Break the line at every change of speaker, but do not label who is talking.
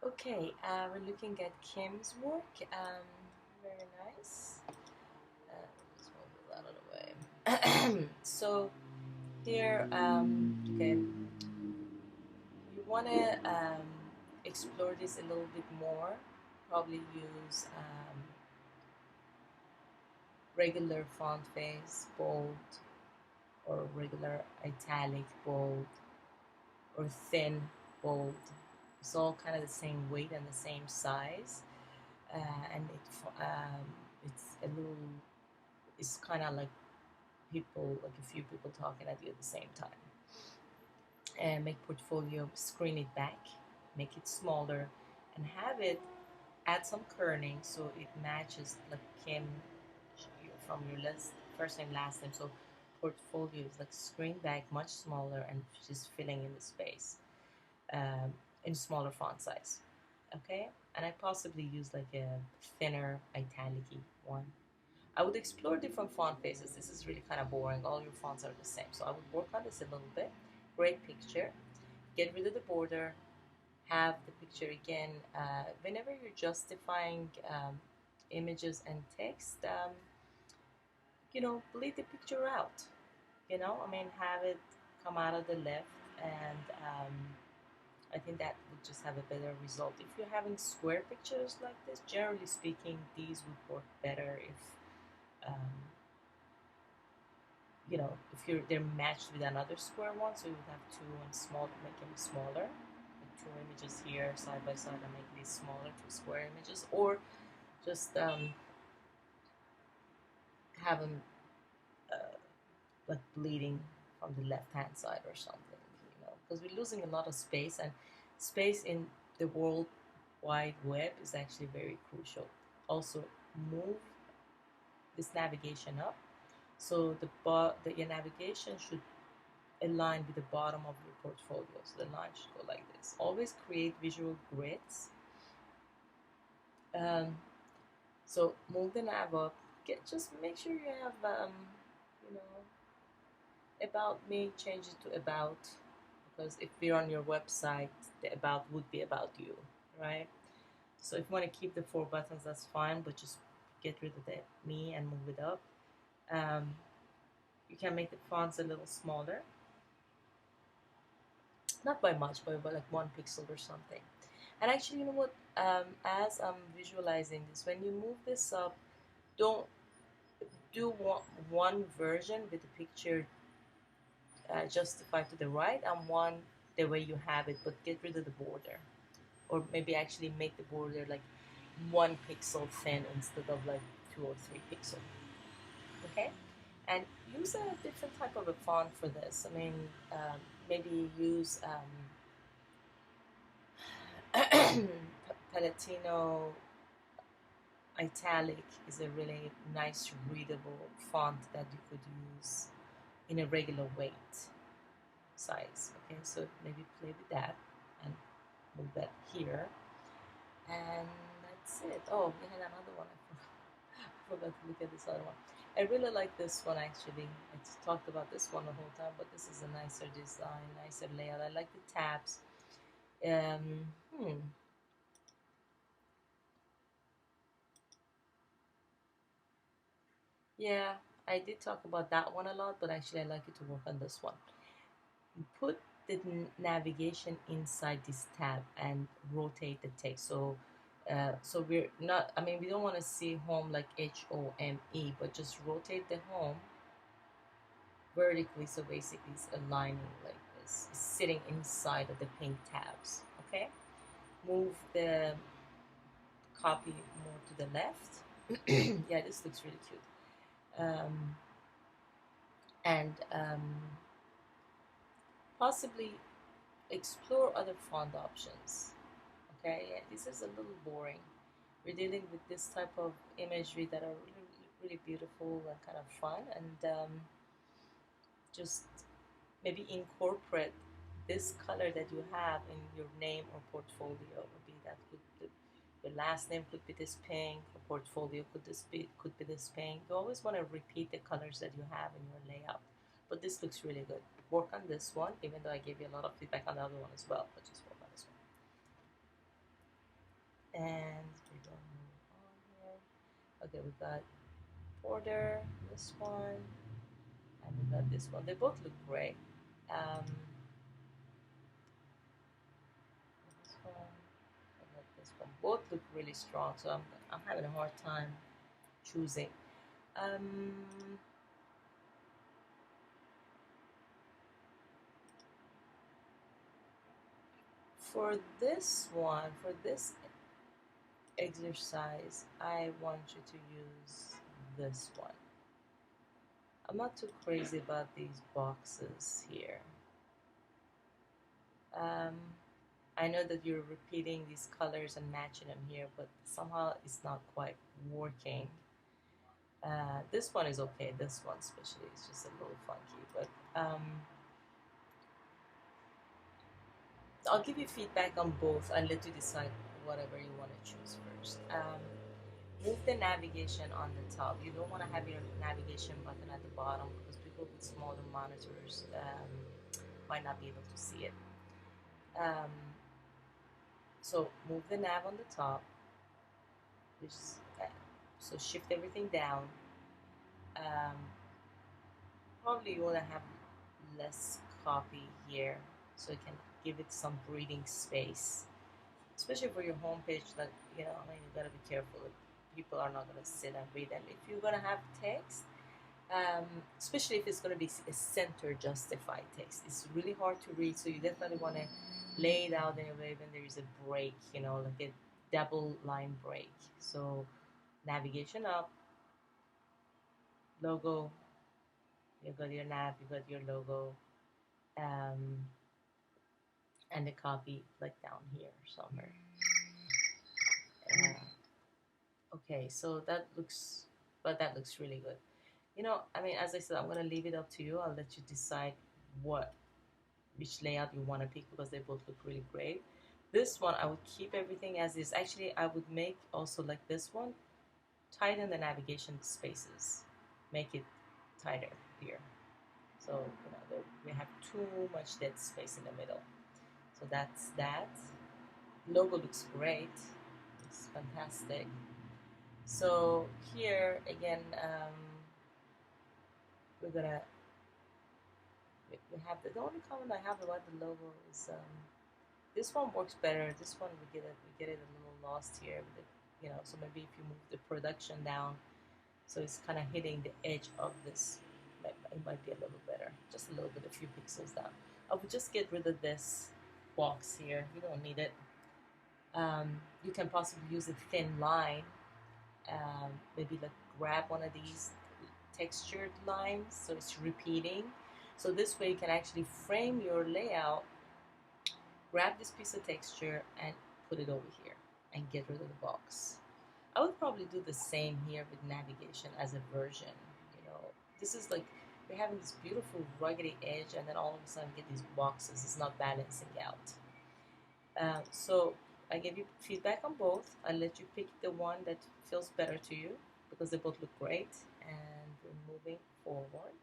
Okay, we're looking at Kim's work. Very nice. Let's move that out of the way. So here, okay, you want to explore this a little bit more. Probably use regular font face, bold, or regular italic, bold, or thin, bold. It's all kind of the same weight and the same size, and it's a little. It's kind of like people, like a few people talking at you at the same time. And make portfolio, screen it back, make it smaller, and have it add some kerning so it matches like Kim from your list, first name, last name. So portfolio is like screen back, much smaller, and just filling in the space um, in smaller font size. Okay, and I possibly use like a thinner italic one. I would explore different font faces. This is really kind of boring. All your fonts are the same. So I would work on this a little bit. Great picture. Get rid of the border. Have the picture again. Whenever you're justifying images and text, bleed the picture out. I mean, have it come out of the left, and I think that would just have a better result. If you're having square pictures like this, generally speaking, these would work better if um, if they're matched with another square one, so you would have two and small, make them smaller, like two images here side by side, and make these smaller, two square images, or just have them uh, like bleeding from the left hand side or something, because we're losing a lot of space, and space in the World Wide Web is actually very crucial. Also, move this navigation up, so your navigation should align with the bottom of your portfolio. So the line should go like this. Always create visual grids. Um, so move the nav up. Just make sure you have you know about me. Change it to about, because if we're on your website, the about would be about you, right? So if you want to keep the four buttons, that's fine, but just get rid of the me and move it up. Um, you can make the fonts a little smaller, not by much, but by like 1 pixel or something. And actually, you know what? As I'm visualizing this, when you move this up, don't do one version with the picture justified to the right and one the way you have it, but get rid of the border. Or maybe actually make the border like 1 pixel thin instead of like 2 or 3 pixel. Okay? And use a different type of a font for this. I mean, maybe use Palatino Italic is a really nice readable font that you could use in a regular weight size. Okay, so maybe play with that and move that here. And that's it. Oh, we had another one. I forgot to look at this other one. I really like this one actually. I just talked about this one the whole time, but this is a nicer design, nicer layout. I like the tabs. Um, hmm. Yeah, I did talk about that one a lot, but actually I like you to work on this one. Put the navigation inside this tab and rotate the text. So we're not. I mean, we don't want to see home like HOME, but just rotate the home vertically. So basically, it's aligning like this. It's sitting inside of the pink tabs. Okay. Move the copy more to the left. Yeah, this looks really cute. And possibly explore other font options. Okay, yeah, this is a little boring. We're dealing with this type of imagery that are really, really beautiful and kind of fun, and just maybe incorporate this color that you have in your name or portfolio. Maybe that could your last name could be this pink, or portfolio could be this pink. You always want to repeat the colors that you have in your layout. But this looks really good. Work on this one, even though I gave you a lot of feedback on the other one as well. But just work on this one. Okay, we got Porter, this one, and we got this one. They both look great. This one, I got this one. Both look really strong, so I'm having a hard time choosing. Um, for this one, for this exercise, I want you to use this one. I'm not too crazy about these boxes here. Um, I know that you're repeating these colors and matching them here, but somehow it's not quite working. This one is okay. This one especially is just a little funky, but I'll give you feedback on both. I'll let you decide whatever you want to choose first. Move the navigation on the top. You don't want to have your navigation button at the bottom because people with smaller monitors might not be able to see it. Um, so move the nav on the top. Just, so shift everything down. Um, Probably you want to have less copy here so you can give it some breathing space, especially for your homepage. That you gotta be careful. People are not gonna sit and read, and if you're gonna have text, especially if it's gonna be a center justified text, it's really hard to read. So you definitely want to lay it out in a way when there is a break, like a double line break. So navigation up, logo. You got your nav, you got your logo, um, and the copy like down here somewhere. Okay, so that looks really good. I mean, as I said, I'm gonna leave it up to you. I'll let you decide which layout you want to pick because they both look really great. This one, I would keep everything as is. Actually, I would make also like this one, tighten the navigation spaces, make it tighter here. So we have too much dead space in the middle. So that's that. Logo looks great. It's fantastic. So here again, we're gonna we have the only comment I have about the logo is this one works better. This one we get it a little lost here with so maybe if you move the production down, so it's kind of hitting the edge of this, it might be a little better, just a little bit, a few pixels down. I would just get rid of this box here. You don't need it. You can possibly use a thin line, maybe like grab one of these textured lines so it's repeating. So this way you can actually frame your layout, grab this piece of texture and put it over here and get rid of the box. I would probably do the same here with navigation as a version. This is like we're having this beautiful ruggedy edge and then all of a sudden get these boxes. It's not balancing out. So I gave you feedback on both. I'll let you pick the one that feels better to you because they both look great, and we're moving forward.